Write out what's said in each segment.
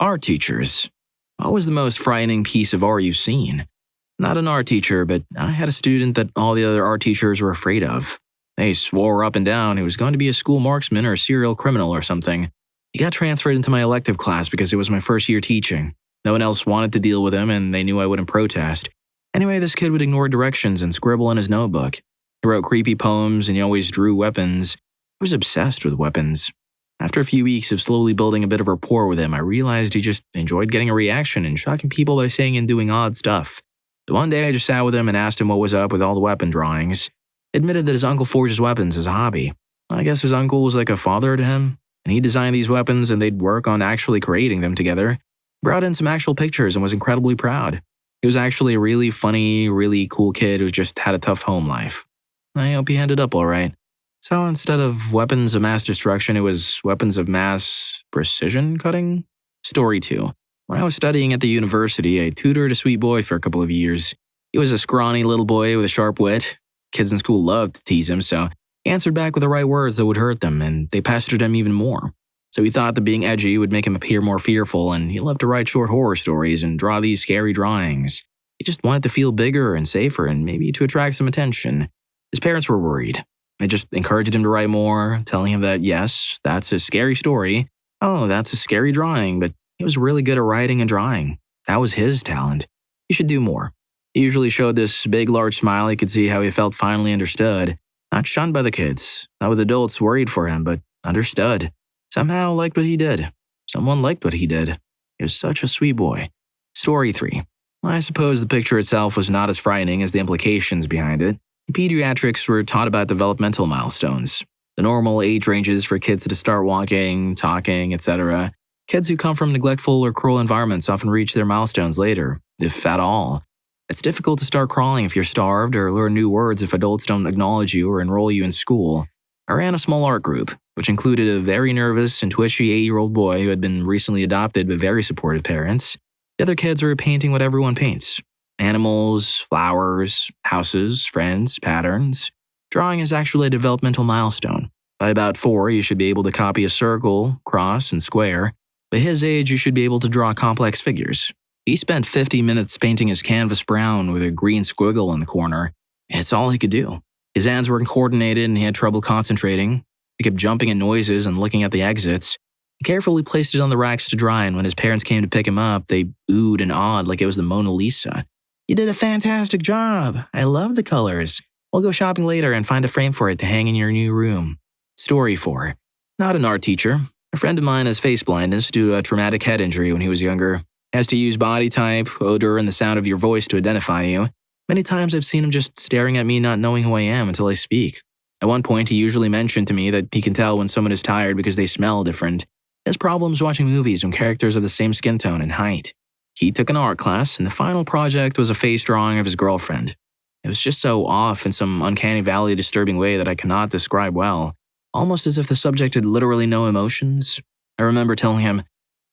Art teachers. What was the most frightening piece of art you've seen? Not an art teacher, but I had a student that all the other art teachers were afraid of. They swore up and down he was going to be a school marksman or a serial criminal or something. He got transferred into my elective class because it was my first year teaching. No one else wanted to deal with him, and they knew I wouldn't protest. Anyway, this kid would ignore directions and scribble in his notebook. He wrote creepy poems, and he always drew weapons. He was obsessed with weapons. After a few weeks of slowly building a bit of rapport with him, I realized he just enjoyed getting a reaction and shocking people by saying and doing odd stuff. So one day I just sat with him and asked him what was up with all the weapon drawings. He admitted that his uncle forges weapons as a hobby. I guess his uncle was like a father to him, and he designed these weapons and they'd work on actually creating them together. He brought in some actual pictures and was incredibly proud. He was actually a really funny, really cool kid who just had a tough home life. I hope he ended up alright. So instead of weapons of mass destruction, it was weapons of mass precision cutting? Story 2. When I was studying at the university, I tutored a sweet boy for a couple of years. He was a scrawny little boy with a sharp wit. Kids in school loved to tease him, so he answered back with the right words that would hurt them, and they pestered him even more. So he thought that being edgy would make him appear more fearful, and he loved to write short horror stories and draw these scary drawings. He just wanted to feel bigger and safer and maybe to attract some attention. His parents were worried. I just encouraged him to write more, telling him that yes, that's a scary story. Oh, that's a scary drawing, but he was really good at writing and drawing. That was his talent. He should do more. He usually showed this big, large smile. You could see how he felt finally understood. Not shunned by the kids, not with adults worried for him, but understood. Somehow liked what he did. Someone liked what he did. He was such a sweet boy. Story 3. I suppose the picture itself was not as frightening as the implications behind it. In pediatrics, we're taught about developmental milestones, the normal age ranges for kids to start walking, talking, etc. Kids who come from neglectful or cruel environments often reach their milestones later, if at all. It's difficult to start crawling if you're starved or learn new words if adults don't acknowledge you or enroll you in school. I ran a small art group, which included a very nervous and twitchy 8-year-old boy who had been recently adopted by very supportive parents. The other kids were painting what everyone paints. Animals, flowers, houses, friends, patterns. Drawing is actually a developmental milestone. By about 4, you should be able to copy a circle, cross, and square. By his age, you should be able to draw complex figures. He spent 50 minutes painting his canvas brown with a green squiggle in the corner. It's all he could do. His hands weren't coordinated and he had trouble concentrating. He kept jumping at noises and looking at the exits. He carefully placed it on the racks to dry, and when his parents came to pick him up, they oohed and awed like it was the Mona Lisa. "You did a fantastic job. I love the colors. We'll go shopping later and find a frame for it to hang in your new room." Story 4. Not an art teacher. A friend of mine has face blindness due to a traumatic head injury when he was younger. He has to use body type, odor, and the sound of your voice to identify you. Many times I've seen him just staring at me not knowing who I am until I speak. At one point, he usually mentioned to me that he can tell when someone is tired because they smell different. He has problems watching movies when characters are the same skin tone and height. He took an art class, and the final project was a face drawing of his girlfriend. It was just so off in some uncanny valley disturbing way that I cannot describe well, almost as if the subject had literally no emotions. I remember telling him,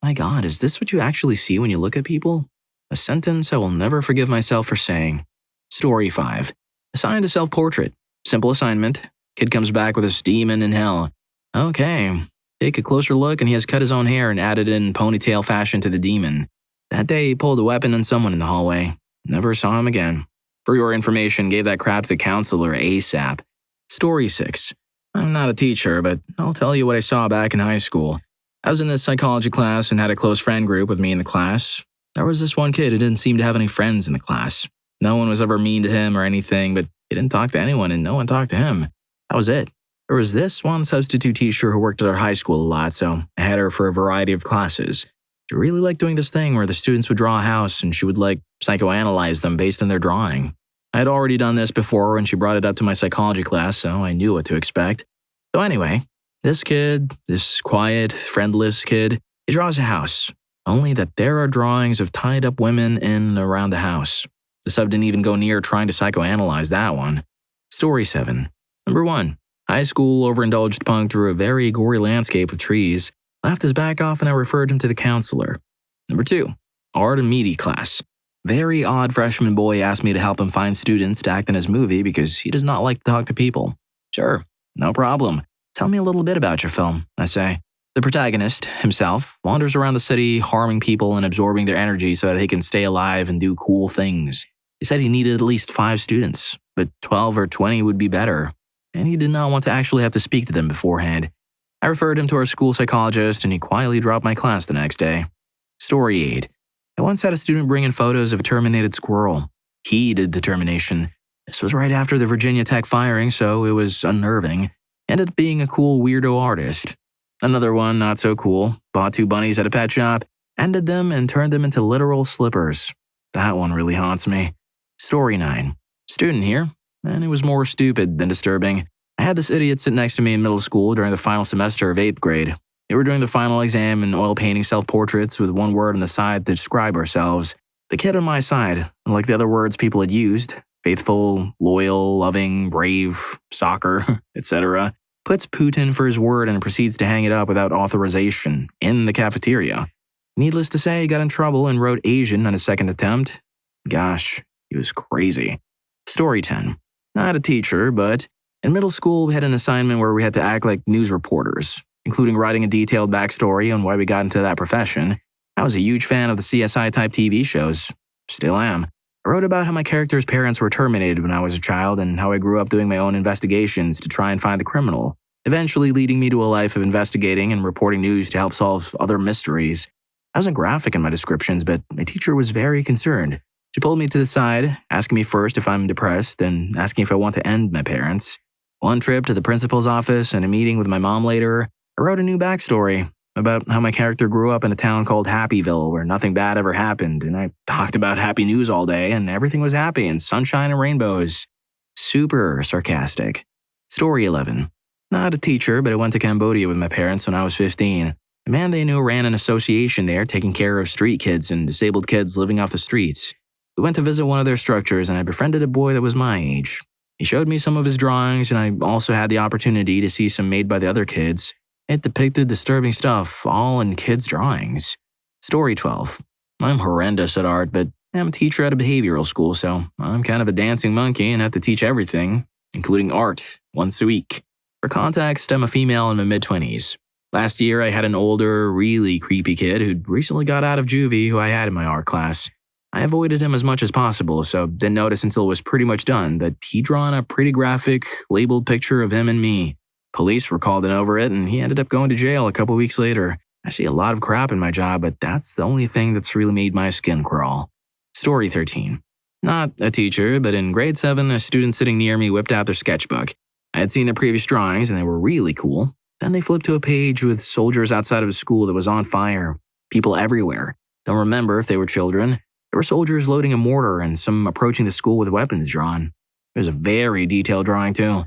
"My God, is this what you actually see when you look at people?" A sentence I will never forgive myself for saying. Story 5. Assigned a self-portrait. Simple assignment. Kid comes back with his demon in hell. Okay. Take a closer look, and he has cut his own hair and added in ponytail fashion to the demon. That day, he pulled a weapon on someone in the hallway. Never saw him again. For your information, gave that crap to the counselor ASAP. Story 6. I'm not a teacher, but I'll tell you what I saw back in high school. I was in this psychology class and had a close friend group with me in the class. There was this one kid who didn't seem to have any friends in the class. No one was ever mean to him or anything, but he didn't talk to anyone and no one talked to him. That was it. There was this one substitute teacher who worked at our high school a lot, so I had her for a variety of classes. She really liked doing this thing where the students would draw a house and she would psychoanalyze them based on their drawing. I had already done this before when she brought it up to my psychology class, so I knew what to expect. So anyway, this kid, this quiet, friendless kid, he draws a house. Only that there are drawings of tied up women in and around the house. The sub didn't even go near trying to psychoanalyze that one. Story 7. Number 1. High school overindulged punk drew a very gory landscape of trees, laughed his back off, and I referred him to the counselor. Number 2. Art and media class. Very odd freshman boy asked me to help him find students to act in his movie because he does not like to talk to people. Sure, no problem. Tell me a little bit about your film, I say. The protagonist, himself, wanders around the city harming people and absorbing their energy so that he can stay alive and do cool things. He said he needed at least 5 students, but 12 or 20 would be better, and he did not want to actually have to speak to them beforehand. I referred him to our school psychologist, and he quietly dropped my class the next day. Story 8. I once had a student bring in photos of a terminated squirrel. He did the termination. This was right after the Virginia Tech firing, so it was unnerving. Ended up being a cool weirdo artist. Another one, not so cool, bought 2 bunnies at a pet shop, ended them and turned them into literal slippers. That one really haunts me. Story 9. Student here, and it was more stupid than disturbing. I had this idiot sit next to me in middle school during the final semester of 8th grade. We were doing the final exam and oil painting self-portraits with one word on the side to describe ourselves. The kid on my side, like the other words people had used, faithful, loyal, loving, brave, soccer, etc., puts Putin for his word and proceeds to hang it up without authorization in the cafeteria. Needless to say, he got in trouble and wrote Asian on his second attempt. Gosh, he was crazy. Story 10. Not a teacher, but in middle school we had an assignment where we had to act like news reporters, including writing a detailed backstory on why we got into that profession. I was a huge fan of the CSI-type TV shows. Still am. I wrote about how my character's parents were terminated when I was a child and how I grew up doing my own investigations to try and find the criminal, eventually leading me to a life of investigating and reporting news to help solve other mysteries. I wasn't graphic in my descriptions, but my teacher was very concerned. She pulled me to the side, asking me first if I'm depressed and asking if I want to end my parents. One trip to the principal's office and a meeting with my mom later, I wrote a new backstory about how my character grew up in a town called Happyville where nothing bad ever happened, and I talked about happy news all day and everything was happy and sunshine and rainbows. Super sarcastic. Story 11. Not a teacher, but I went to Cambodia with my parents when I was 15. The man they knew ran an association there taking care of street kids and disabled kids living off the streets. We went to visit one of their structures and I befriended a boy that was my age. He showed me some of his drawings and I also had the opportunity to see some made by the other kids. It depicted disturbing stuff, all in kids' drawings. Story 12. I'm horrendous at art, but I'm a teacher at a behavioral school, so I'm kind of a dancing monkey and have to teach everything, including art, once a week. For context, I'm a female in my mid-20s. Last year, I had an older, really creepy kid who'd recently got out of juvie who I had in my art class. I avoided him as much as possible, so didn't notice until it was pretty much done that he'd drawn a pretty graphic, labeled picture of him and me. Police were called in over it, and he ended up going to jail a couple weeks later. I see a lot of crap in my job, but that's the only thing that's really made my skin crawl. Story 13. Not a teacher, but in grade 7, a student sitting near me whipped out their sketchbook. I had seen their previous drawings, and they were really cool. Then they flipped to a page with soldiers outside of a school that was on fire. People everywhere. Don't remember if they were children. There were soldiers loading a mortar and some approaching the school with weapons drawn. It was a very detailed drawing, too.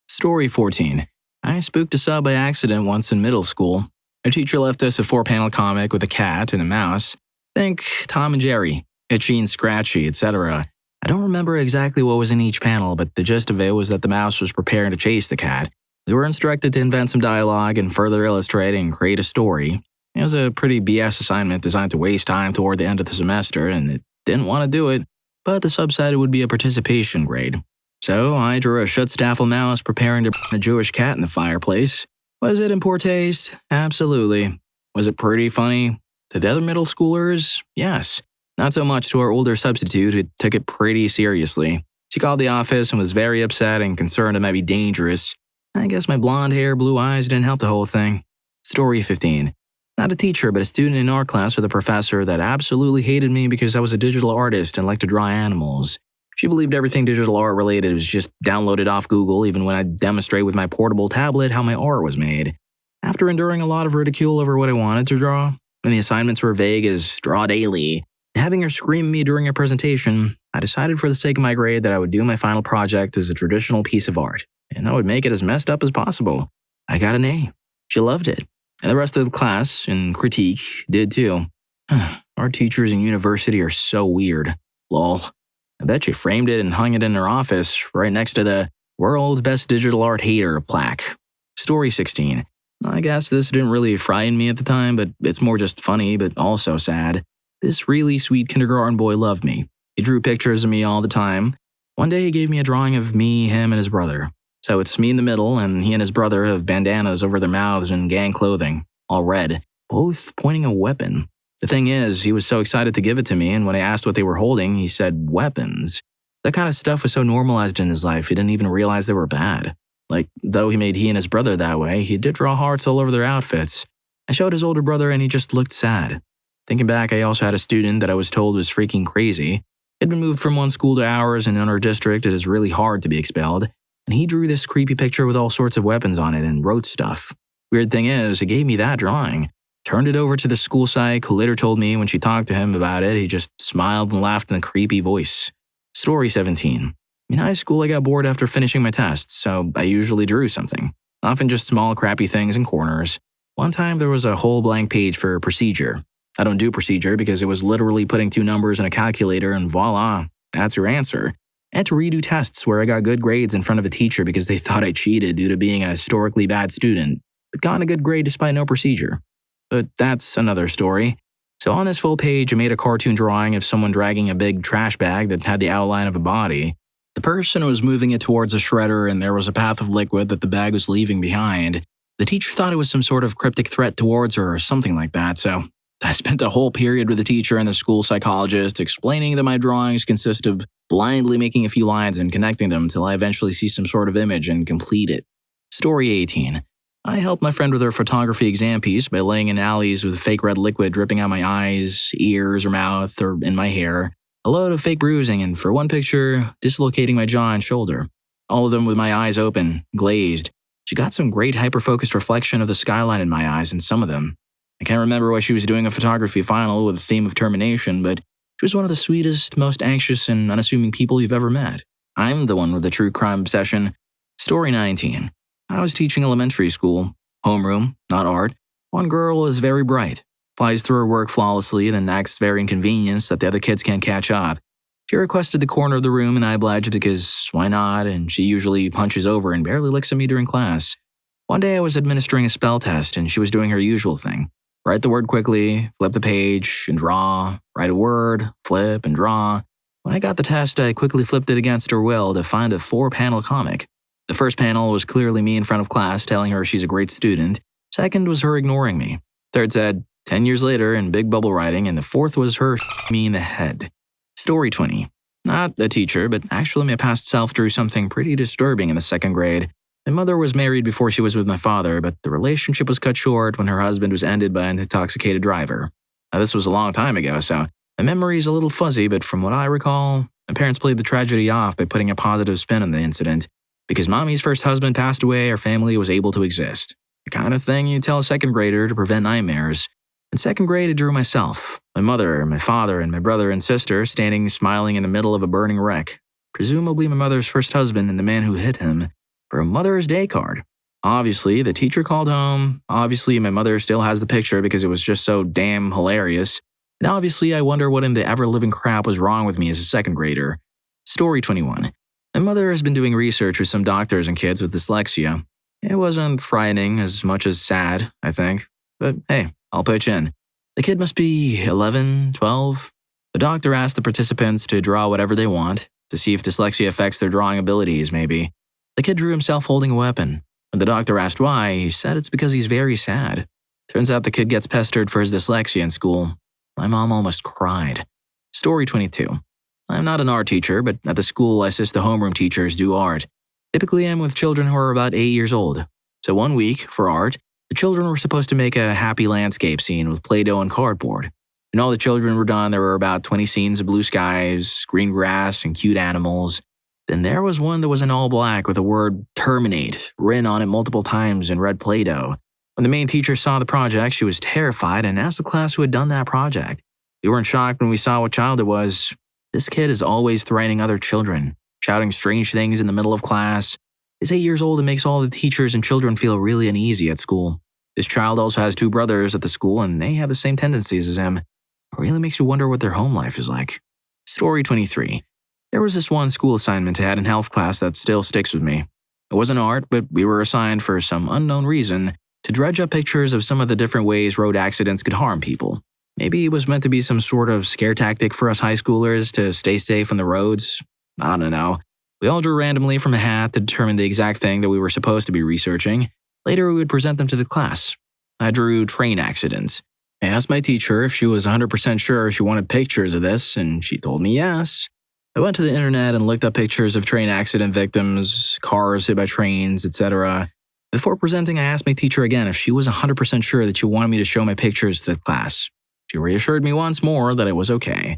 Story 14. I spooked a sub by accident once in middle school. Our teacher left us a 4-panel comic with a cat and a mouse. Think Tom and Jerry, Itchy and Scratchy, etc. I don't remember exactly what was in each panel, but the gist of it was that the mouse was preparing to chase the cat. We were instructed to invent some dialogue and further illustrate and create a story. It was a pretty BS assignment designed to waste time toward the end of the semester, and it didn't want to do it, but the sub said it would be a participation grade. So I drew a Schutzstaffel mouse preparing to burn a Jewish cat in the fireplace. Was it in poor taste? Absolutely. Was it pretty funny? To the other middle schoolers? Yes. Not so much to our older substitute who took it pretty seriously. She called the office and was very upset and concerned it might be dangerous. I guess my blonde hair, blue eyes didn't help the whole thing. Story 15. Not a teacher, but a student in our class with a professor that absolutely hated me because I was a digital artist and liked to draw animals. She believed everything digital art related was just downloaded off Google even when I'd demonstrate with my portable tablet how my art was made. After enduring a lot of ridicule over what I wanted to draw, and the assignments were vague as draw daily, and having her scream at me during a presentation, I decided for the sake of my grade that I would do my final project as a traditional piece of art, and I would make it as messed up as possible. I got an A. She loved it. And the rest of the class, and critique, did too. Our teachers in university are so weird. Lol. I bet she framed it and hung it in her office right next to the World's Best Digital Art Hater plaque. Story 16. I guess this didn't really frighten me at the time, but it's more just funny, but also sad. This really sweet kindergarten boy loved me. He drew pictures of me all the time. One day he gave me a drawing of me, him, and his brother. So it's me in the middle, and he and his brother have bandanas over their mouths and gang clothing. all red, both pointing a weapon. The thing is, he was so excited to give it to me, and when I asked what they were holding, he said weapons. That kind of stuff was so normalized in his life, he didn't even realize they were bad. Like, though he made he and his brother that way, he did draw hearts all over their outfits. I showed his older brother and he just looked sad. Thinking back, I also had a student that I was told was freaking crazy. He'd been moved from one school to ours, and in our district it is really hard to be expelled, and he drew this creepy picture with all sorts of weapons on it and wrote stuff. Weird thing is, he gave me that drawing. Turned it over to the school psych, who later told me when she talked to him about it, he just smiled and laughed in a creepy voice. Story 17. In high school, I got bored after finishing my tests, so I usually drew something. Often just small, crappy things in corners. One time, there was a whole blank page for procedure. I don't do procedure because it was literally putting two numbers in a calculator and voila, that's your answer. I had to redo tests where I got good grades in front of a teacher because they thought I cheated due to being a historically bad student, but got a good grade despite no procedure. But that's another story. So on this full page, I made a cartoon drawing of someone dragging a big trash bag that had the outline of a body. The person was moving it towards a shredder, and there was a path of liquid that the bag was leaving behind. The teacher thought it was some sort of cryptic threat towards her or something like that, so I spent a whole period with the teacher and the school psychologist explaining that my drawings consist of blindly making a few lines and connecting them until I eventually see some sort of image and complete it. Story 18. I helped my friend with her photography exam piece by laying in alleys with fake red liquid dripping out my eyes, ears, or mouth, or in my hair. A load of fake bruising, and for one picture, dislocating my jaw and shoulder. All of them with my eyes open, glazed. She got some great hyper-focused reflection of the skyline in my eyes in some of them. I can't remember why she was doing a photography final with a theme of termination, but she was one of the sweetest, most anxious, and unassuming people you've ever met. I'm the one with the true crime obsession. Story 19. I was teaching elementary school. Homeroom, not art. One girl is very bright. Flies through her work flawlessly, then acts very inconvenienced that the other kids can't catch up. She requested the corner of the room, and I obliged because why not, and she usually punches over and barely looks at me during class. One day I was administering a spell test, and she was doing her usual thing. Write the word quickly, flip the page, and draw. Write a word, flip, and draw. When I got the test, I quickly flipped it against her will to find a 4-panel comic. The first panel was clearly me in front of class telling her she's a great student. Second was her ignoring me. Third said, 10 years later in big bubble writing, and the fourth was her me in the head. Story 20. Not a teacher, but actually my past self drew something pretty disturbing in the 2nd grade. My mother was married before she was with my father, but the relationship was cut short when her husband was ended by an intoxicated driver. Now, this was a long time ago, so my memory is a little fuzzy, but from what I recall, my parents played the tragedy off by putting a positive spin on the incident. Because mommy's first husband passed away, our family was able to exist. The kind of thing you tell a 2nd grader to prevent nightmares. In 2nd grade, I drew myself, my mother, my father, and my brother and sister standing smiling in the middle of a burning wreck. Presumably my mother's first husband and the man who hit him, for a Mother's Day card. Obviously, the teacher called home. Obviously, my mother still has the picture because it was just so damn hilarious. And obviously, I wonder what in the ever-living crap was wrong with me as a 2nd grader. Story 21. My mother has been doing research with some doctors and kids with dyslexia. It wasn't frightening as much as sad, I think. But hey, I'll pitch in. The kid must be 11, 12. The doctor asked the participants to draw whatever they want, to see if dyslexia affects their drawing abilities, maybe. The kid drew himself holding a weapon. When the doctor asked why, he said it's because he's very sad. Turns out the kid gets pestered for his dyslexia in school. My mom almost cried. Story 22. I'm not an art teacher, but at the school I assist the homeroom teachers do art. Typically I'm with children who are about 8 years old. So one week, for art, the children were supposed to make a happy landscape scene with Play-Doh and cardboard. When all the children were done, there were about 20 scenes of blue skies, green grass, and cute animals. Then there was one that was in all black with the word terminate written on it multiple times in red Play-Doh. When the main teacher saw the project, she was terrified and asked the class who had done that project. We weren't shocked when we saw what child it was. This kid is always threatening other children, shouting strange things in the middle of class. He's 8 years old and makes all the teachers and children feel really uneasy at school. This child also has 2 brothers at the school and they have the same tendencies as him. It really makes you wonder what their home life is like. Story 23. There was this one school assignment I had in health class that still sticks with me. It wasn't art, but we were assigned for some unknown reason to dredge up pictures of some of the different ways road accidents could harm people. Maybe it was meant to be some sort of scare tactic for us high schoolers to stay safe on the roads. I don't know. We all drew randomly from a hat to determine the exact thing that we were supposed to be researching. Later, we would present them to the class. I drew train accidents. I asked my teacher if she was 100% sure she wanted pictures of this, and she told me yes. I went to the internet and looked up pictures of train accident victims, cars hit by trains, etc. Before presenting, I asked my teacher again if she was 100% sure that she wanted me to show my pictures to the class. She reassured me once more that it was okay.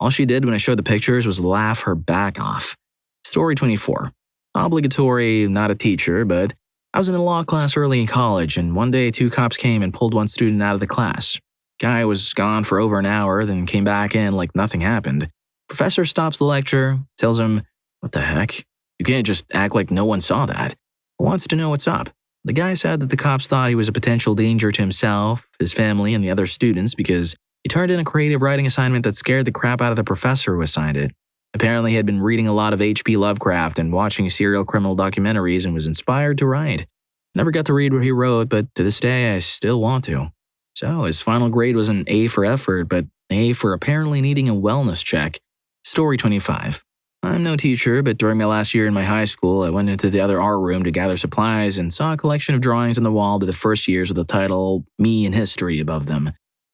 All she did when I showed the pictures was laugh her back off. Story 24. Obligatory, not a teacher, but I was in a law class early in college, and one day 2 cops came and pulled one student out of the class. Guy was gone for over an hour, then came back in like nothing happened. Professor stops the lecture, tells him, "What the heck? You can't just act like no one saw that." Wants to know what's up. The guy said that the cops thought he was a potential danger to himself, his family, and the other students because he turned in a creative writing assignment that scared the crap out of the professor who assigned it. Apparently, he had been reading a lot of H.P. Lovecraft and watching serial criminal documentaries and was inspired to write. Never got to read what he wrote, but to this day, I still want to. So, his final grade was an A for effort, but A for apparently needing a wellness check. Story 25. I'm no teacher, but during my last year in my high school, I went into the other art room to gather supplies and saw a collection of drawings on the wall by the first years with the title, Me in History, above them.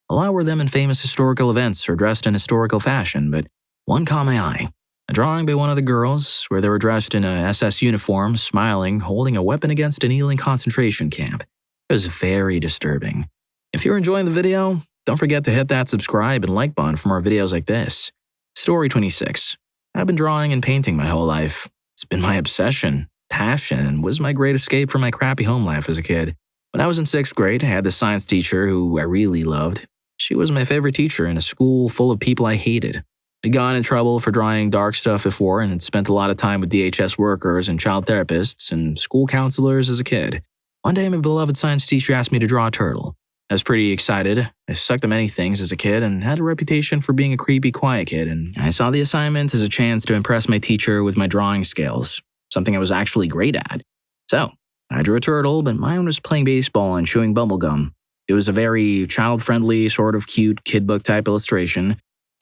A lot were them in famous historical events or dressed in historical fashion, but one caught my eye. A drawing by one of the girls, where they were dressed in a SS uniform, smiling, holding a weapon against a kneeling concentration camp. It was very disturbing. If you're enjoying the video, don't forget to hit that subscribe and like button for more videos like this. Story 26. I've been drawing and painting my whole life. It's been my obsession, passion, and was my great escape from my crappy home life as a kid. When I was in 6th grade, I had this science teacher who I really loved. She was my favorite teacher in a school full of people I hated. I'd gotten in trouble for drawing dark stuff before and had spent a lot of time with DHS workers and child therapists and school counselors as a kid. One day, my beloved science teacher asked me to draw a turtle. I was pretty excited. I sucked at many things as a kid and had a reputation for being a creepy, quiet kid, and I saw the assignment as a chance to impress my teacher with my drawing skills, something I was actually great at. So, I drew a turtle, but mine was playing baseball and chewing bubblegum. It was a very child-friendly, sort of cute kid book type illustration,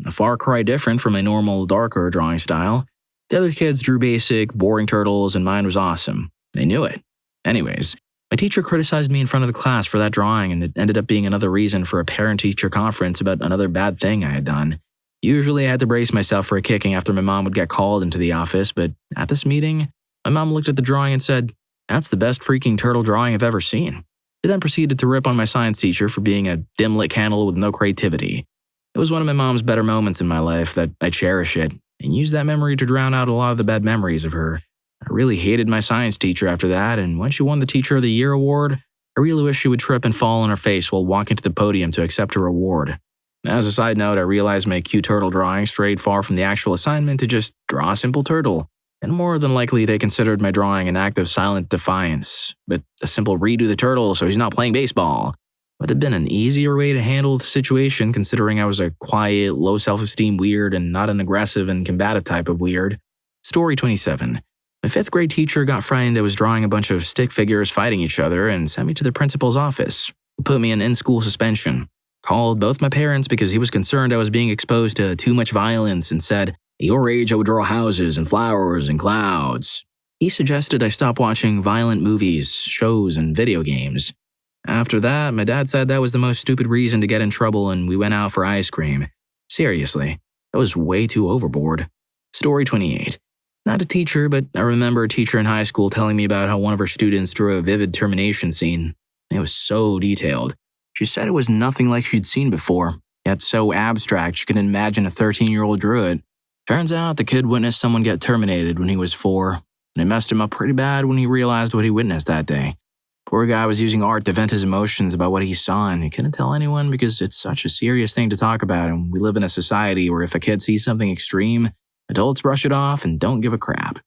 a far cry different from my normal, darker drawing style. The other kids drew basic, boring turtles, and mine was awesome. They knew it. Anyways, my teacher criticized me in front of the class for that drawing, and it ended up being another reason for a parent-teacher conference about another bad thing I had done. Usually I had to brace myself for a kicking after my mom would get called into the office, but at this meeting, my mom looked at the drawing and said, "That's the best freaking turtle drawing I've ever seen." She then proceeded to rip on my science teacher for being a dim-lit candle with no creativity. It was one of my mom's better moments in my life that I cherish it, and use that memory to drown out a lot of the bad memories of her. I really hated my science teacher after that, and when she won the Teacher of the Year award, I really wish she would trip and fall on her face while walking to the podium to accept her award. As a side note, I realized my cute turtle drawing strayed far from the actual assignment to just draw a simple turtle, and more than likely they considered my drawing an act of silent defiance, but a simple redo the turtle so he's not playing baseball would have been an easier way to handle the situation considering I was a quiet, low self-esteem weird and not an aggressive and combative type of weird. Story 27. My 5th grade teacher got frightened I was drawing a bunch of stick figures fighting each other and sent me to the principal's office, who put me in school suspension. Called both my parents because he was concerned I was being exposed to too much violence and said, "At your age I would draw houses and flowers and clouds." He suggested I stop watching violent movies, shows, and video games. After that, my dad said that was the most stupid reason to get in trouble and we went out for ice cream. Seriously, that was way too overboard. Story 28. Not a teacher, but I remember a teacher in high school telling me about how one of her students drew a vivid termination scene. It was so detailed. She said it was nothing like she'd seen before, yet so abstract she couldn't imagine a 13-year-old drew it. Turns out the kid witnessed someone get terminated when he was 4, and it messed him up pretty bad when he realized what he witnessed that day. Poor guy was using art to vent his emotions about what he saw, and he couldn't tell anyone because it's such a serious thing to talk about, and we live in a society where if a kid sees something extreme, adults brush it off and don't give a crap.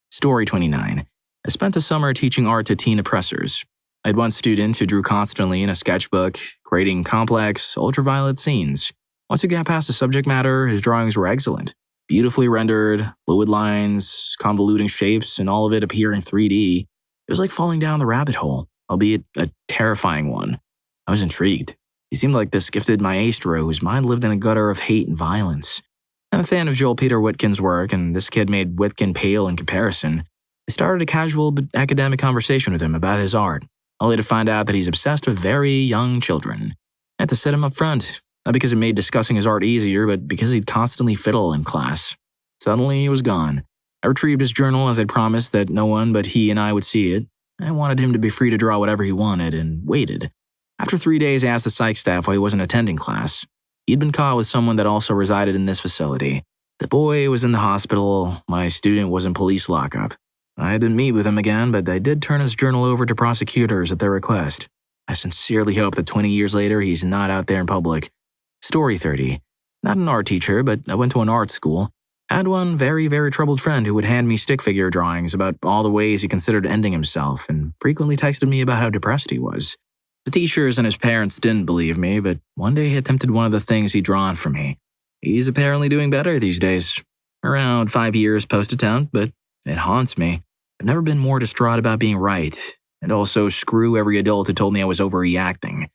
Story 29. I spent the summer teaching art to teen oppressors. I had one student who drew constantly in a sketchbook, creating complex, ultraviolet scenes. Once he got past the subject matter, his drawings were excellent. Beautifully rendered, fluid lines, convoluting shapes, and all of it appear in 3D. It was like falling down the rabbit hole, albeit a terrifying one. I was intrigued. He seemed like this gifted maestro whose mind lived in a gutter of hate and violence. I'm a fan of Joel Peter Witkin's work, and this kid made Witkin pale in comparison. I started a casual but academic conversation with him about his art. only to find out that he's obsessed with very young children. I had to set him up front, not because it made discussing his art easier, but because he'd constantly fiddle in class. Suddenly, he was gone. I retrieved his journal as I'd promised that no one but he and I would see it. I wanted him to be free to draw whatever he wanted, and waited. After 3 days, I asked the psych staff why he wasn't attending class. He'd been caught with someone that also resided in this facility. The boy was in the hospital. My student was in police lockup. I didn't meet with him again, but I did turn his journal over to prosecutors at their request. I sincerely hope that 20 years later, he's not out there in public. Story 30. Not an art teacher, but I went to an art school. I had one very, very troubled friend who would hand me stick figure drawings about all the ways he considered ending himself and frequently texted me about how depressed he was. The teachers and his parents didn't believe me, but one day he attempted one of the things he'd drawn for me. He's apparently doing better these days. Around 5 years post-attempt, but it haunts me. I've never been more distraught about being right, and also screw every adult who told me I was overreacting.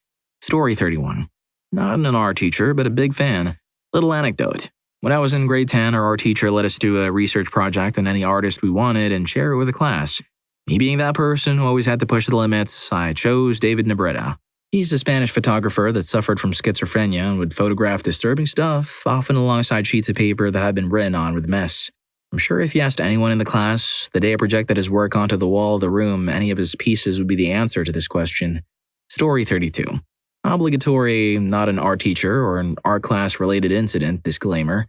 Story 31. Not an art teacher, but a big fan. Little anecdote. When I was in grade 10, our art teacher let us do a research project on any artist we wanted and share it with the class. Me being that person who always had to push the limits, I chose David Nebreda. He's a Spanish photographer that suffered from schizophrenia and would photograph disturbing stuff, often alongside sheets of paper that had been written on with mess. I'm sure if you asked anyone in the class, the day I projected his work onto the wall of the room, any of his pieces would be the answer to this question. Story 32. Obligatory, not an art teacher or an art class-related incident, disclaimer.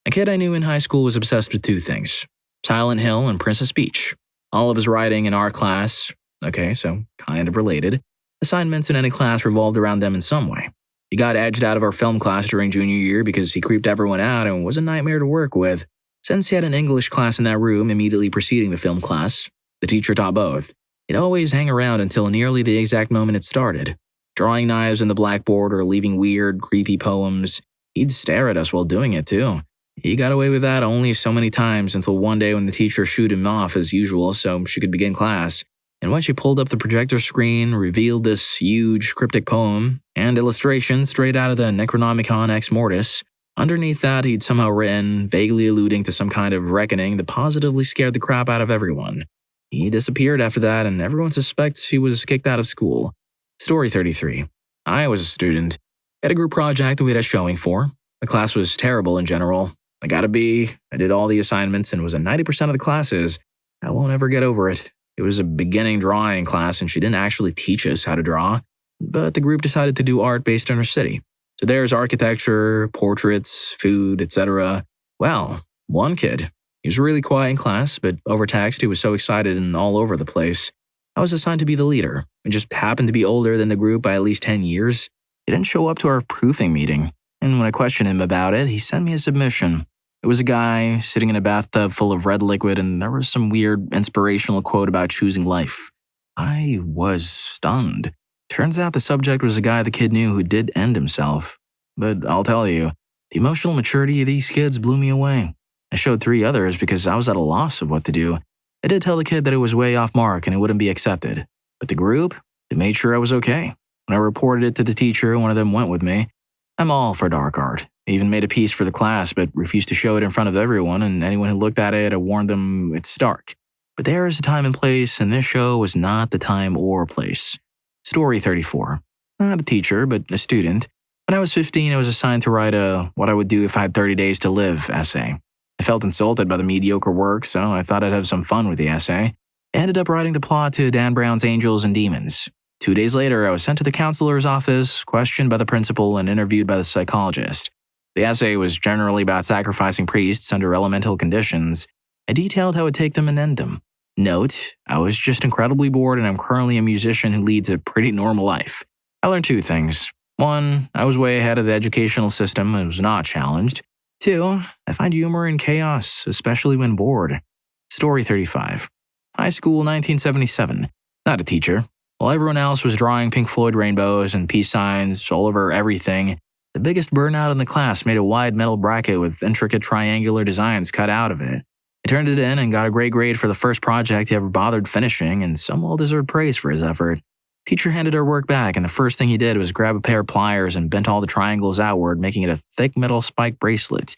A kid I knew in high school was obsessed with two things: Silent Hill and Princess Peach. All of his writing in art class, okay, so kind of related, assignments in any class revolved around them in some way. He got edged out of our film class during junior year because he creeped everyone out and was a nightmare to work with. Since he had an English class in that room immediately preceding the film class, the teacher taught both. He'd always hang around until nearly the exact moment it started. Drawing knives in the blackboard or leaving weird, creepy poems. He'd stare at us while doing it, too. He got away with that only so many times until one day when the teacher shooed him off as usual so she could begin class. And when she pulled up the projector screen, revealed this huge cryptic poem and illustration straight out of the Necronomicon Ex Mortis. Underneath that, he'd somehow written, vaguely alluding to some kind of reckoning that positively scared the crap out of everyone. He disappeared after that, and everyone suspects he was kicked out of school. Story 33. I was a student. I had a group project that we had a showing for. The class was terrible in general. I got a B, I did all the assignments, and was in 90% of the classes. I won't ever get over it. It was a beginning drawing class, and she didn't actually teach us how to draw. But the group decided to do art based on her city. So there's architecture, portraits, food, etc. Well, one kid. He was really quiet in class, but over text he was so excited and all over the place. I was assigned to be the leader, and just happened to be older than the group by at least 10 years. He didn't show up to our proofing meeting, and when I questioned him about it, he sent me a submission. It was a guy sitting in a bathtub full of red liquid, and there was some weird inspirational quote about choosing life. I was stunned. Turns out the subject was a guy the kid knew who did end himself. But I'll tell you, the emotional maturity of these kids blew me away. I showed 3 others because I was at a loss of what to do. I did tell the kid that it was way off mark and it wouldn't be accepted. But the group, they made sure I was okay. When I reported it to the teacher, one of them went with me. I'm all for dark art. I even made a piece for the class, but refused to show it in front of everyone, and anyone who looked at it, I warned them it's dark. But there is a time and place, and this show was not the time or place. Story 34. Not a teacher, but a student. When I was 15, I was assigned to write a "What I Would Do If I Had 30 Days to Live" essay. I felt insulted by the mediocre work, so I thought I'd have some fun with the essay. I ended up writing the plot to Dan Brown's Angels and Demons. 2 days later, I was sent to the counselor's office, questioned by the principal, and interviewed by the psychologist. The essay was generally about sacrificing priests under elemental conditions. I detailed how it would take them and end them. Note, I was just incredibly bored and I'm currently a musician who leads a pretty normal life. I learned 2 things. 1, I was way ahead of the educational system and was not challenged. 2, I find humor in chaos, especially when bored. Story 35. High school 1977. Not a teacher. While everyone else was drawing Pink Floyd rainbows and peace signs all over everything, the biggest burnout in the class made a wide metal bracket with intricate triangular designs cut out of it. He turned it in and got a great grade for the first project he ever bothered finishing, and some well-deserved praise for his effort. Teacher handed our work back, and the first thing he did was grab a pair of pliers and bent all the triangles outward, making it a thick metal spike bracelet.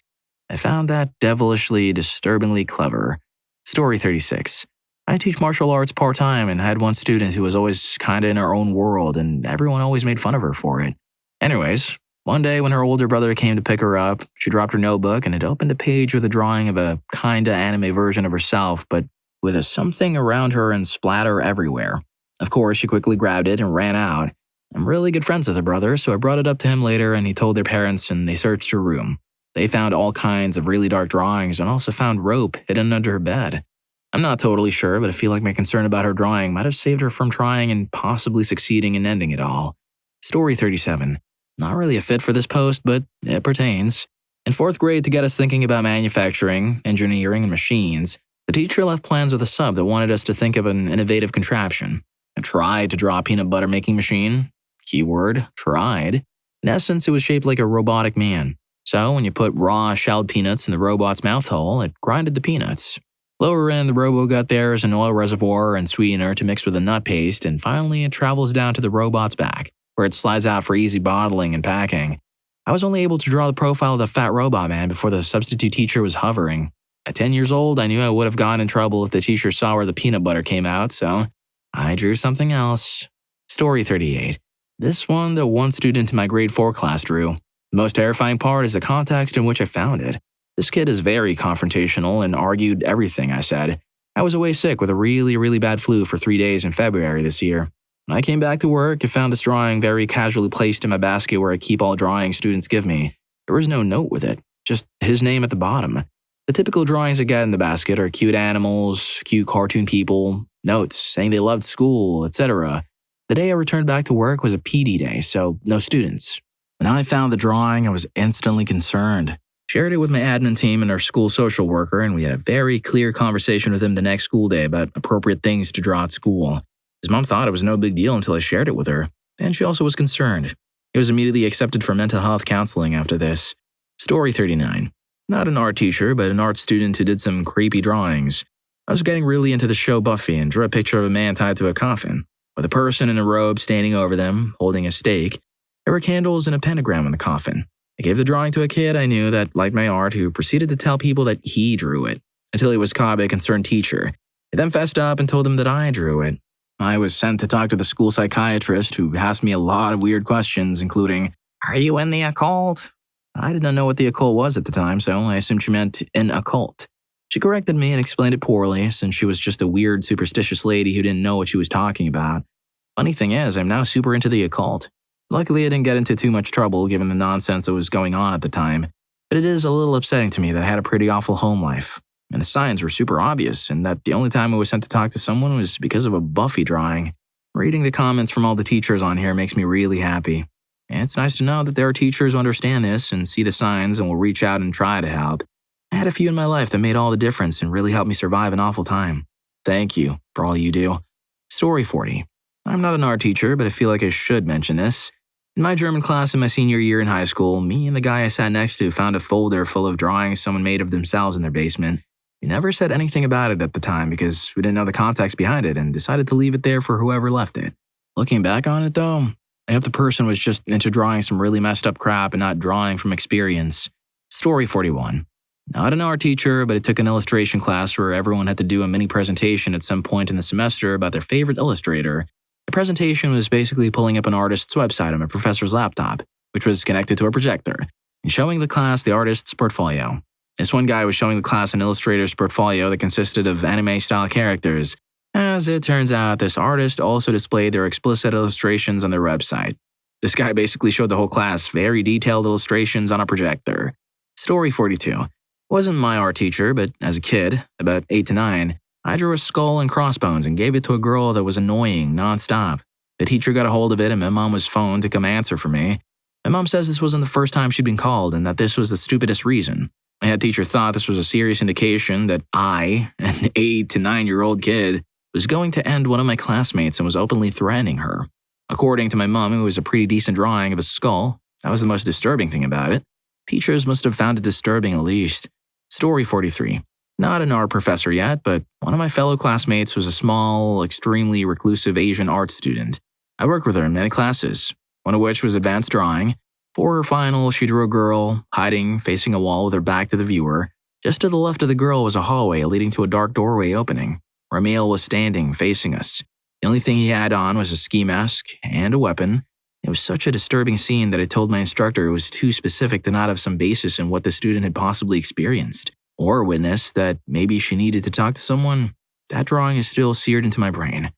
I found that devilishly, disturbingly clever. Story 36. I teach martial arts part-time and had one student who was always kinda in her own world, and everyone always made fun of her for it. Anyways, one day when her older brother came to pick her up, she dropped her notebook and it opened a page with a drawing of a kinda anime version of herself, but with a something around her and splatter everywhere. Of course, she quickly grabbed it and ran out. I'm really good friends with her brother, so I brought it up to him later and he told their parents and they searched her room. They found all kinds of really dark drawings and also found rope hidden under her bed. I'm not totally sure, but I feel like my concern about her drawing might have saved her from trying and possibly succeeding in ending it all. Story 37. Not really a fit for this post, but it pertains. In 4th grade, to get us thinking about manufacturing, engineering, and machines, the teacher left plans with a sub that wanted us to think of an innovative contraption. I tried to draw a peanut butter making machine. Keyword, tried. In essence, it was shaped like a robotic man. So when you put raw shelled peanuts in the robot's mouth hole, it grinded the peanuts. Lower in, the robo got there as an oil reservoir and sweetener to mix with a nut paste, and finally it travels down to the robot's back, where it slides out for easy bottling and packing. I was only able to draw the profile of the fat robot man before the substitute teacher was hovering. At 10 years old, I knew I would have gotten in trouble if the teacher saw where the peanut butter came out, so I drew something else. Story 38. This one, the one student in my grade 4 class drew. The most terrifying part is the context in which I found it. This kid is very confrontational and argued everything I said. I was away sick with a really bad flu for 3 days in February this year. When I came back to work, I found this drawing very casually placed in my basket where I keep all drawings students give me. There was no note with it, just his name at the bottom. The typical drawings I get in the basket are cute animals, cute cartoon people, notes saying they loved school, etc. The day I returned back to work was a PD day, so no students. When I found the drawing, I was instantly concerned. Shared it with my admin team and our school social worker, and we had a very clear conversation with him the next school day about appropriate things to draw at school. His mom thought it was no big deal until I shared it with her, and she also was concerned. He was immediately accepted for mental health counseling after this. Story 39. Not an art teacher, but an art student who did some creepy drawings. I was getting really into the show Buffy and drew a picture of a man tied to a coffin, with a person in a robe standing over them, holding a stake. There were candles and a pentagram on the coffin. I gave the drawing to a kid I knew that liked my art who proceeded to tell people that he drew it, until he was caught by a concerned teacher. He then fessed up and told them that I drew it. I was sent to talk to the school psychiatrist who asked me a lot of weird questions, including, "Are you in the occult?" I did not know what the occult was at the time, so I assumed she meant an occult. She corrected me and explained it poorly, since she was just a weird, superstitious lady who didn't know what she was talking about. Funny thing is, I'm now super into the occult. Luckily, I didn't get into too much trouble given the nonsense that was going on at the time, but it is a little upsetting to me that I had a pretty awful home life, and the signs were super obvious, and that the only time I was sent to talk to someone was because of a Buffy drawing. Reading the comments from all the teachers on here makes me really happy. And it's nice to know that there are teachers who understand this and see the signs and will reach out and try to help. I had a few in my life that made all the difference and really helped me survive an awful time. Thank you for all you do. Story 40. I'm not an art teacher, but I feel like I should mention this. In my German class in my senior year in high school, me and the guy I sat next to found a folder full of drawings someone made of themselves in their basement. We never said anything about it at the time because we didn't know the context behind it and decided to leave it there for whoever left it. Looking back on it though, I hope the person was just into drawing some really messed up crap and not drawing from experience. Story 41. Not an art teacher, but I took an illustration class where everyone had to do a mini presentation at some point in the semester about their favorite illustrator. The presentation was basically pulling up an artist's website on my professor's laptop, which was connected to a projector, and showing the class the artist's portfolio. This one guy was showing the class an illustrator's portfolio that consisted of anime-style characters. As it turns out, this artist also displayed their explicit illustrations on their website. This guy basically showed the whole class very detailed illustrations on a projector. Story 42. Wasn't my art teacher, but as a kid, about 8 to 9, I drew a skull and crossbones and gave it to a girl that was annoying nonstop. The teacher got a hold of it and my mom was phoned to come answer for me. My mom says this wasn't the first time she'd been called and that this was the stupidest reason. My head teacher thought this was a serious indication that I, an 8 to 9-year-old kid, was going to end one of my classmates and was openly threatening her. According to my mom, it was a pretty decent drawing of a skull. That was the most disturbing thing about it. Teachers must have found it disturbing at least. Story 43. Not an art professor yet, but one of my fellow classmates was a small, extremely reclusive Asian art student. I worked with her in many classes, one of which was advanced drawing. For her final, she drew a girl, hiding, facing a wall with her back to the viewer. Just to the left of the girl was a hallway leading to a dark doorway opening. where a male was standing facing us. The only thing he had on was a ski mask and a weapon. It was such a disturbing scene that I told my instructor it was too specific to not have some basis in what the student had possibly experienced, or witnessed that maybe she needed to talk to someone. That drawing is still seared into my brain.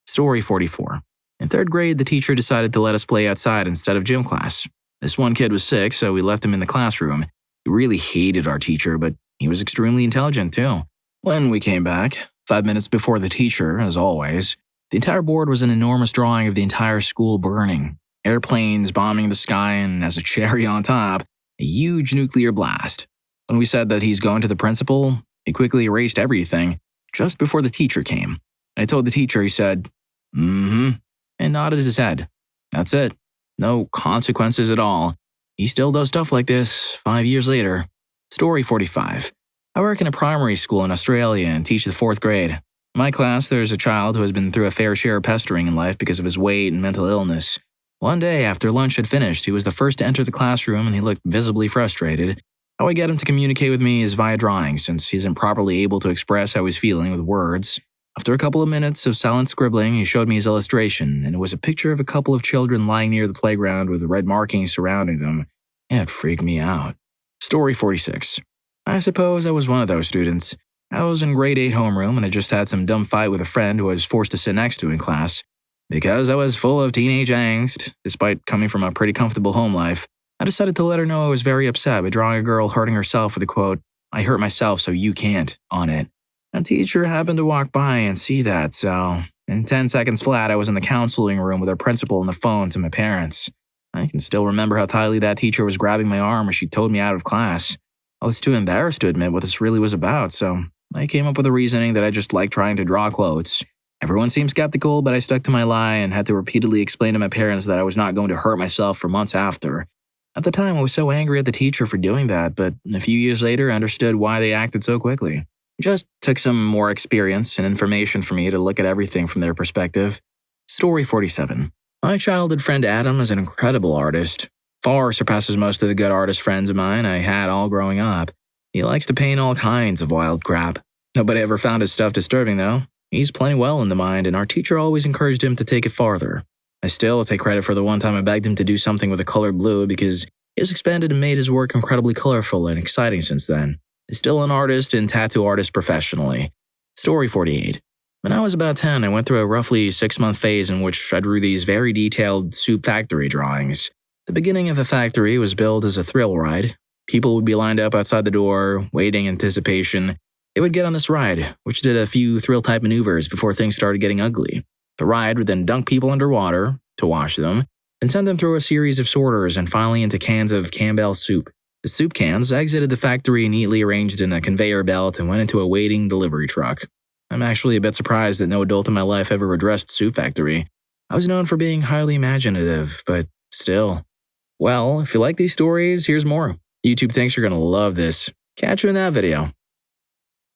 Story 44. In 3rd grade, the teacher decided to let us play outside instead of gym class. This one kid was sick, so we left him in the classroom. He really hated our teacher, but he was extremely intelligent too. When we came back, 5 minutes before the teacher, as always, the entire board was an enormous drawing of the entire school burning. Airplanes bombing the sky, and as a cherry on top, a huge nuclear blast. When we said that he's going to the principal, he quickly erased everything just before the teacher came. I told the teacher, he said, and nodded his head. That's it. No consequences at all. He still does stuff like this 5 years later. Story 45. I work in a primary school in Australia and teach the 4th grade. In my class, there's a child who has been through a fair share of pestering in life because of his weight and mental illness. One day, after lunch had finished, he was the first to enter the classroom and he looked visibly frustrated. How I get him to communicate with me is via drawing, since he isn't properly able to express how he's feeling with words. After a couple of minutes of silent scribbling, he showed me his illustration, and it was a picture of a couple of children lying near the playground with red markings surrounding them. It freaked me out. Story 46. I suppose I was one of those students. I was in grade 8 homeroom and I just had some dumb fight with a friend who I was forced to sit next to in class. Because I was full of teenage angst, despite coming from a pretty comfortable home life, I decided to let her know I was very upset by drawing a girl hurting herself with a quote, "I hurt myself so you can't," on it. A teacher happened to walk by and see that, so in 10 seconds flat, I was in the counseling room with our principal on the phone to my parents. I can still remember how tightly that teacher was grabbing my arm as she towed me out of class. I was too embarrassed to admit what this really was about, so I came up with a reasoning that I just liked trying to draw quotes. Everyone seemed skeptical, but I stuck to my lie and had to repeatedly explain to my parents that I was not going to hurt myself for months after. At the time, I was so angry at the teacher for doing that, but a few years later, I understood why they acted so quickly. It just took some more experience and information for me to look at everything from their perspective. Story 47. My childhood friend Adam is an incredible artist. Far surpasses most of the good artist friends of mine I had all growing up. He likes to paint all kinds of wild crap. Nobody ever found his stuff disturbing, though. He's plenty well in the mind, and our teacher always encouraged him to take it farther. I still take credit for the one time I begged him to do something with the color blue because he has expanded and made his work incredibly colorful and exciting since then. He's still an artist and tattoo artist professionally. Story 48. When I was about 10, I went through a roughly 6-month phase in which I drew these very detailed soup factory drawings. The beginning of a factory was billed as a thrill ride. People would be lined up outside the door, waiting in anticipation. They would get on this ride, which did a few thrill-type maneuvers before things started getting ugly. The ride would then dunk people underwater to wash them, and send them through a series of sorters and finally into cans of Campbell soup. The soup cans exited the factory neatly arranged in a conveyor belt and went into a waiting delivery truck. I'm actually a bit surprised that no adult in my life ever addressed Soup Factory. I was known for being highly imaginative, but still. Well, if you like these stories, here's more. YouTube thinks you're going to love this. Catch you in that video.